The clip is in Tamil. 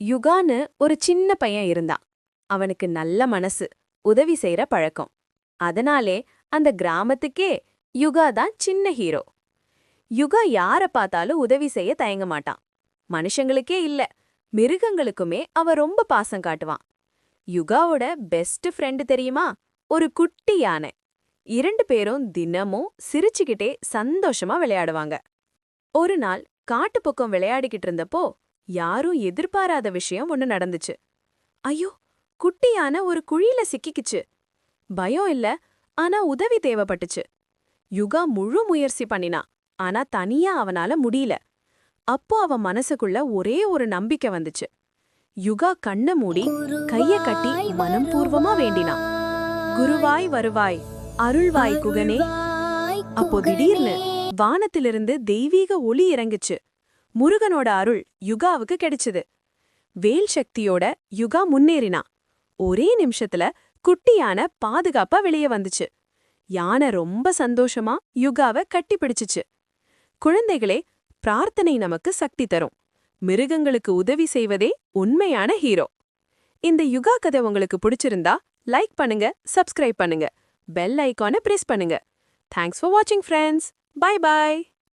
யுகான்னு ஒரு சின்ன பையன் இருந்தான். அவனுக்கு நல்ல மனசு, உதவி செய்யற பழக்கம். அதனாலே அந்த கிராமத்துக்கே யுகா தான் சின்ன ஹீரோ. யுகா யார பார்த்தாலும் உதவி செய்ய தயங்க மாட்டான். மனுஷங்களுக்கே இல்ல, மிருகங்களுக்குமே அவ ரொம்ப பாசம் காட்டுவான். யுகாவோட பெஸ்ட் ஃப்ரெண்டு தெரியுமா? ஒரு குட்டி யானை. 2 பேரும் தினமும் சிரிச்சுக்கிட்டே சந்தோஷமா விளையாடுவாங்க. ஒரு நாள் காட்டுப்பக்கம் விளையாடிக்கிட்டு இருந்தப்போ யாரும் எதிர்பாராத விஷயம் ஒண்ணு நடந்துச்சு. ஐயோ, குட்டியான ஒரு குழியில சிக்கிக்குச்சு. பயம் இல்ல, ஆனா உதவி தேவைப்பட்டுச்சு. யுகா முழு முயற்சி பண்ணினா, ஆனா தனியா அவனால முடியல. அப்போ அவன் மனசுக்குள்ள ஒரே ஒரு நம்பிக்கை வந்துச்சு. யுகா கண்ண மூடி கைய கட்டி மனம்பூர்வமா வேண்டினான். குருவாய் வருவாய், அருள்வாய் குகனே. அப்போ திடீர்னு வானத்திலிருந்து தெய்வீக ஒளி இறங்குச்சு. முருகனோட அருள் யுகாவுக்கு கிடைச்சது. வேல் சக்தியோட யுகா முன்னேறினா. ஒரே நிமிஷத்துல குட்டியான பாதுகாப்பா வெளியே வந்துச்சு. யானை ரொம்ப சந்தோஷமா யுகாவை கட்டி பிடிச்சுச்சு. குழந்தைகளே, பிரார்த்தனை நமக்கு சக்தி தரும். மிருகங்களுக்கு உதவி செய்வதே உண்மையான ஹீரோ. இந்த யுகா கதை உங்களுக்கு பிடிச்சிருந்தா லைக் பண்ணுங்க, சப்ஸ்கிரைப் பண்ணுங்க, பெல் ஐகானை பிரஸ் பண்ணுங்க. தேங்க்ஸ் ஃபார் வாட்சிங் ஃப்ரெண்ட்ஸ். Bye bye.